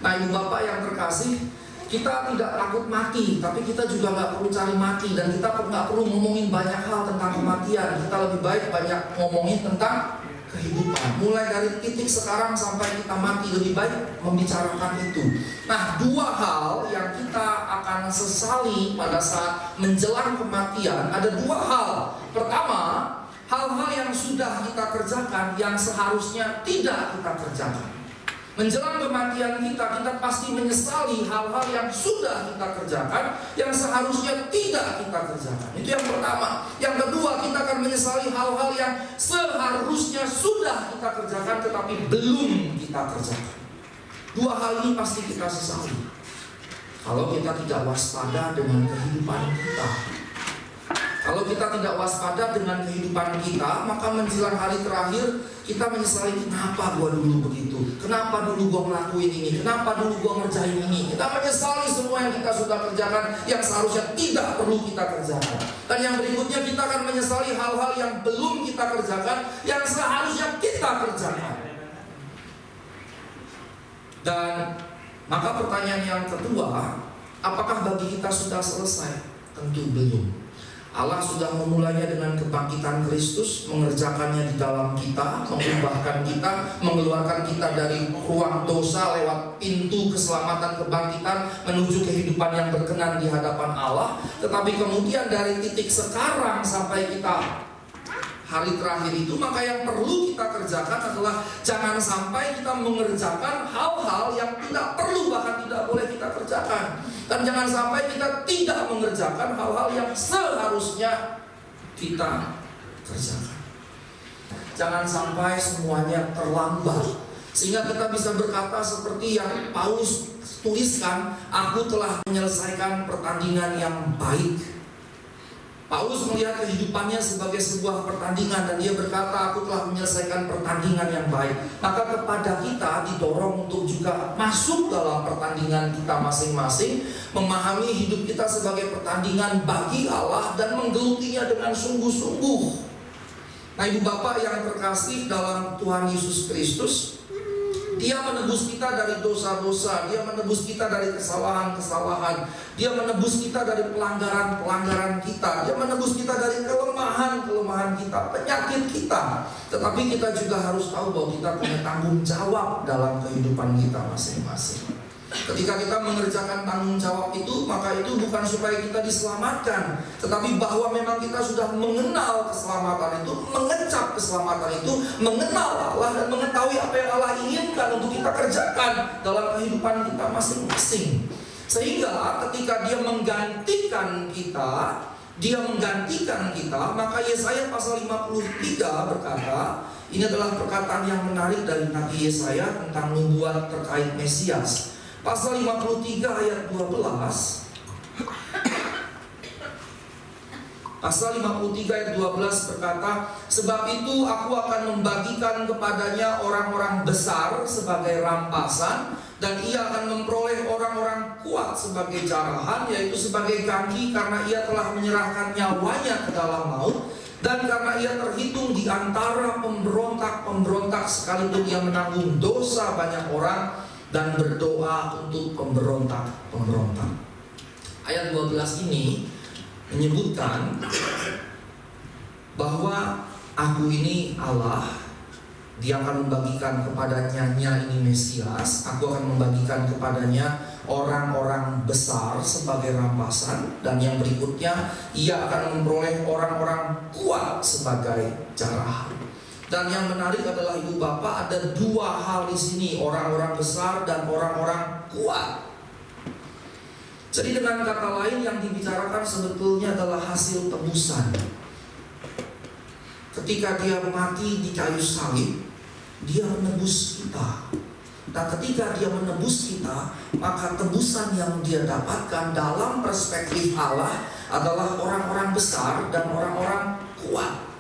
Nah, ibu bapak yang terkasih, kita tidak takut mati, tapi kita juga nggak perlu cari mati, dan kita nggak perlu ngomongin banyak hal tentang kematian. Kita lebih baik banyak ngomongin tentang kehidupan. Mulai dari titik sekarang sampai kita mati, lebih baik membicarakan itu. Nah, dua hal yang kita akan sesali pada saat menjelang kematian, ada dua hal. Pertama, hal-hal yang sudah kita kerjakan yang seharusnya tidak kita kerjakan. Menjelang kematian kita pasti menyesali hal-hal yang sudah kita kerjakan yang seharusnya tidak kita kerjakan. Itu yang pertama. Yang kedua, kita akan menyesali hal-hal yang seharusnya sudah kita kerjakan tetapi belum kita kerjakan. Dua hal ini pasti kita sesali kalau kita tidak waspada dengan kehidupan kita. Kalau kita tidak waspada dengan kehidupan kita, maka menjelang hari terakhir kita menyesali, kenapa gua dulu begitu, kenapa dulu gua ngelakuin ini, kenapa dulu gua ngerjain ini. Kita menyesali semua yang kita sudah kerjakan yang seharusnya tidak perlu kita kerjakan. Dan yang berikutnya, kita akan menyesali hal-hal yang belum kita kerjakan yang seharusnya kita kerjakan. Dan maka pertanyaan yang kedua, apakah bagi kita sudah selesai? Tentu belum. Allah sudah memulainya dengan kebangkitan Kristus, mengerjakannya di dalam kita, mengubahkan kita, mengeluarkan kita dari ruang dosa lewat pintu keselamatan kebangkitan menuju kehidupan yang berkenan di hadapan Allah. Tetapi kemudian dari titik sekarang sampai kita hari terakhir itu, maka yang perlu kita kerjakan adalah jangan sampai kita mengerjakan hal-hal yang tidak perlu, bahkan tidak boleh kita kerjakan. Dan jangan sampai kita tidak mengerjakan hal-hal yang seharusnya kita kerjakan. Jangan sampai semuanya terlambat sehingga kita bisa berkata seperti yang Paulus tuliskan, aku telah menyelesaikan pertandingan yang baik. Paulus melihat kehidupannya sebagai sebuah pertandingan dan dia berkata, aku telah menyelesaikan pertandingan yang baik. Maka kepada kita didorong untuk juga masuk dalam pertandingan kita masing-masing, memahami hidup kita sebagai pertandingan bagi Allah dan menggelutinya dengan sungguh-sungguh. Nah, ibu bapak yang terkasih dalam Tuhan Yesus Kristus, Dia menebus kita dari dosa-dosa, Dia menebus kita dari kesalahan-kesalahan, Dia menebus kita dari pelanggaran-pelanggaran kita, Dia menebus kita dari kelemahan-kelemahan kita, penyakit kita. Tetapi kita juga harus tahu bahwa kita punya tanggung jawab dalam kehidupan kita masing-masing. Ketika kita mengerjakan tanggung jawab itu, maka itu bukan supaya kita diselamatkan, tetapi bahwa memang kita sudah mengenal keselamatan itu, mengecap keselamatan itu, mengenal Allah dan mengetahui apa yang Allah inginkan untuk kita kerjakan dalam kehidupan kita masing-masing. Sehingga ketika Dia menggantikan kita, maka Yesaya pasal 53 berkata, ini adalah perkataan yang menarik dari Nabi Yesaya tentang nubuat terkait Mesias. Pasal 53 ayat 12. Pasal 53 ayat 12 berkata, sebab itu aku akan membagikan kepadanya orang-orang besar sebagai rampasan, dan ia akan memperoleh orang-orang kuat sebagai jarahan, yaitu sebagai kaki, karena ia telah menyerahkan nyawanya ke dalam maut, dan karena ia terhitung di antara pemberontak-pemberontak, sekalipun ia menanggung dosa banyak orang dan berdoa untuk pemberontak-pemberontak. Ayat 12 ini menyebutkan bahwa aku ini Allah, Dia akan membagikan kepadanya ini Mesias, aku akan membagikan kepadanya orang-orang besar sebagai rampasan, dan yang berikutnya ia akan memperoleh orang-orang kuat sebagai jarahan. Dan yang menarik adalah ibu bapak, ada dua hal di sini, orang-orang besar dan orang-orang kuat. Jadi dengan kata lain, yang dibicarakan sebetulnya adalah hasil tebusan. Ketika Dia mati di kayu salib, Dia menebus kita. Dan ketika Dia menebus kita, maka tebusan yang Dia dapatkan dalam perspektif Allah adalah orang-orang besar dan orang-orang kuat.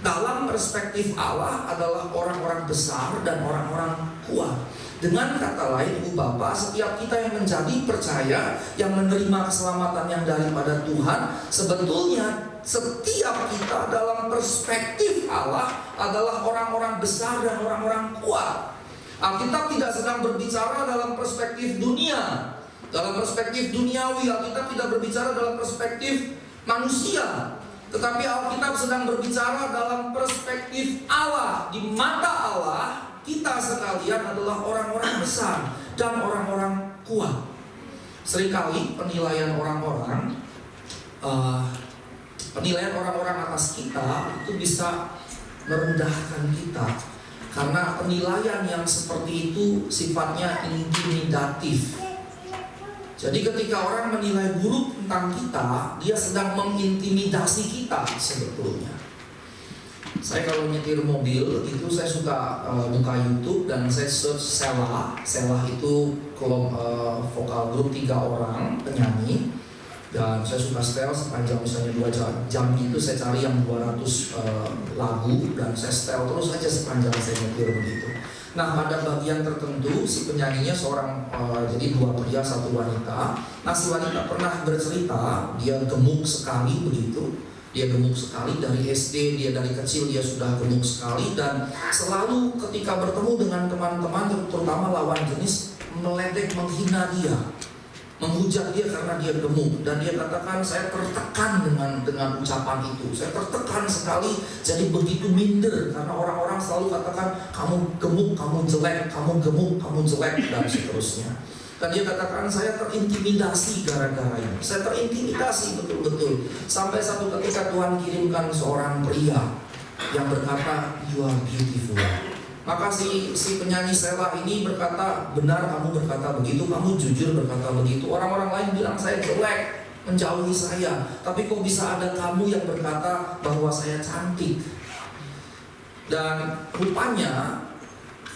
Dalam perspektif Allah adalah orang-orang besar dan orang-orang kuat. Dengan kata lain, ibu bapak, setiap kita yang menjadi percaya, yang menerima keselamatan yang daripada Tuhan, sebetulnya setiap kita dalam perspektif Allah adalah orang-orang besar dan orang-orang kuat. Alkitab tidak sedang berbicara dalam perspektif dunia. Dalam perspektif duniawi, Alkitab tidak berbicara dalam perspektif manusia. Tetapi Alkitab sedang berbicara dalam perspektif Allah. Di mata Allah, kita sekalian adalah orang-orang besar dan orang-orang kuat. Seringkali penilaian orang-orang atas kita itu bisa merendahkan kita. Karena penilaian yang seperti itu sifatnya intimidatif. Jadi ketika orang menilai buruk tentang kita, dia sedang mengintimidasi kita sebetulnya. Saya kalau nyetir mobil itu saya suka buka YouTube dan saya search Sheila. Sheila itu vokal grup 3 orang penyanyi. Dan saya suka setel sepanjang misalnya 2 jam itu saya cari yang 200 lagu dan saya setel terus aja sepanjang saya nyetir begitu. Nah, pada bagian tertentu si penyanyinya seorang jadi 2 pria 1 wanita. Nah, si wanita pernah bercerita dia gemuk sekali begitu. Dia gemuk sekali dari SD, dia dari kecil dia sudah gemuk sekali dan selalu ketika bertemu dengan teman-teman terutama lawan jenis meledek menghina dia. Menghujat dia karena dia gemuk dan dia katakan saya tertekan dengan ucapan itu. Saya tertekan sekali jadi begitu minder karena orang-orang selalu katakan kamu gemuk, kamu jelek, kamu gemuk, kamu jelek dan seterusnya. Dan dia katakan saya terintimidasi gara-gara ini. Saya terintimidasi betul-betul. Sampai satu ketika Tuhan kirimkan seorang pria yang berkata you are beautiful. Maka si penyanyi Sheila ini berkata, benar kamu berkata begitu, kamu jujur berkata begitu. Orang-orang lain bilang saya jelek, menjauhi saya. Tapi kok bisa ada kamu yang berkata bahwa saya cantik? Dan rupanya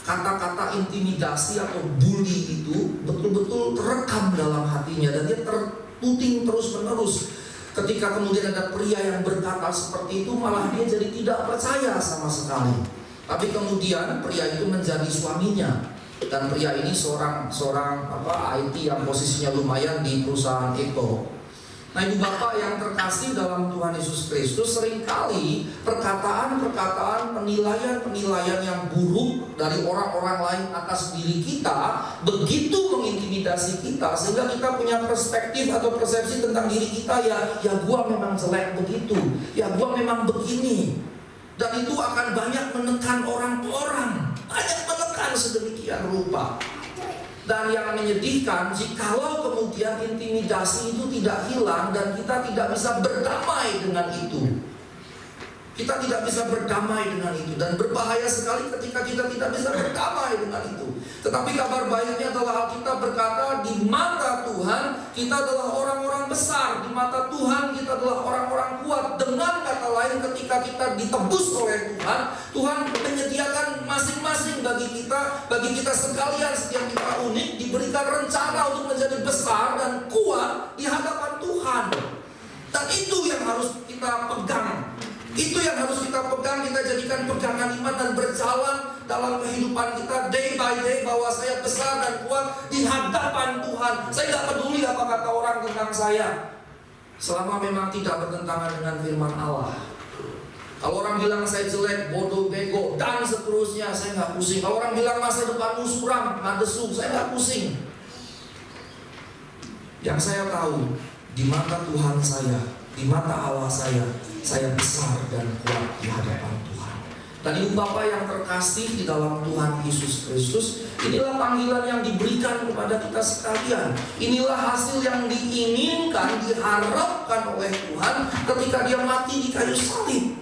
kata-kata intimidasi atau bully itu betul-betul terekam dalam hatinya. Dan dia terputing terus-menerus. Ketika kemudian ada pria yang berkata seperti itu, malah dia jadi tidak percaya sama sekali. Tapi kemudian pria itu menjadi suaminya dan pria ini seorang IT yang posisinya lumayan di perusahaan Eko. Nah, ibu bapak yang terkasih dalam Tuhan Yesus Kristus, seringkali perkataan-perkataan penilaian yang buruk dari orang-orang lain atas diri kita begitu mengintimidasi kita sehingga kita punya perspektif atau persepsi tentang diri kita ya gua memang jelek begitu, ya gua memang begini. Dan itu akan banyak menekan orang-orang, banyak menekan sedemikian rupa. Dan yang menyedihkan, jikalau kemudian intimidasi itu tidak hilang dan kita tidak bisa berdamai dengan itu. Kita tidak bisa berdamai dengan itu. Dan berbahaya sekali ketika kita tidak bisa berdamai dengan itu. Tetapi kabar baiknya adalah Alkitab berkata, di mata Tuhan kita adalah orang-orang besar. Di mata Tuhan kita adalah orang-orang kuat. Dengan kata lain, ketika kita ditebus oleh Tuhan, Tuhan menyediakan masing-masing bagi kita sekalian, setiap kita unik, diberikan rencana untuk menjadi besar dan kuat di hadapan Tuhan. Dan itu yang harus kita pegang. Itu yang harus kita pegang, kita jadikan pegangan iman dan berjalan dalam kehidupan kita day by day bahwa saya besar dan kuat di hadapan Tuhan. Saya tidak peduli apa kata orang tentang saya, selama memang tidak bertentangan dengan firman Allah. Kalau orang bilang saya jelek, bodoh, bego, dan seterusnya, saya nggak pusing. Kalau orang bilang masa depanmu suram, ngadesu, saya nggak pusing. Yang saya tahu, di mata Tuhan saya, di mata Allah saya besar dan kuat di hadapan Tuhan. Dan ibu bapak yang terkasih di dalam Tuhan Yesus Kristus, inilah panggilan yang diberikan kepada kita sekalian. Inilah hasil yang diinginkan, diharapkan oleh Tuhan ketika dia mati di kayu salib.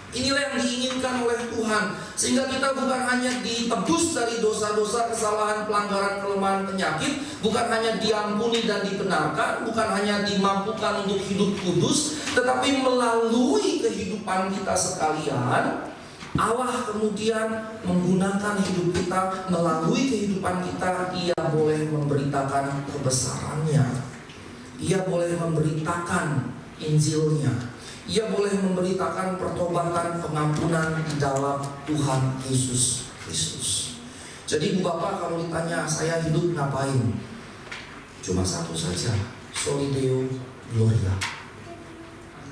Inilah yang diinginkan oleh Tuhan, sehingga kita bukan hanya ditebus dari dosa-dosa, kesalahan, pelanggaran, kelemahan, penyakit, bukan hanya diampuni dan dibenarkan, bukan hanya dimampukan untuk hidup kudus, tetapi melalui kehidupan kita sekalian, Allah kemudian menggunakan hidup kita, melalui kehidupan kita, Ia boleh memberitakan kebesarannya, Ia boleh memberitakan Injilnya, Ia boleh memberitakan pertobatan, pengampunan di dalam Tuhan Yesus Kristus. Jadi ibu bapak kalau ditanya saya hidup ngapain, cuma satu saja, Soli Deo Gloria.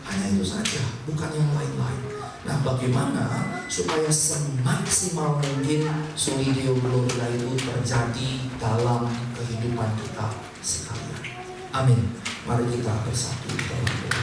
Hanya itu saja, bukan yang lain-lain. Nah, bagaimana supaya semaksimal mungkin soli Deo Gloria itu terjadi dalam kehidupan kita sekalian. Amin. Mari kita bersatu dalam doa.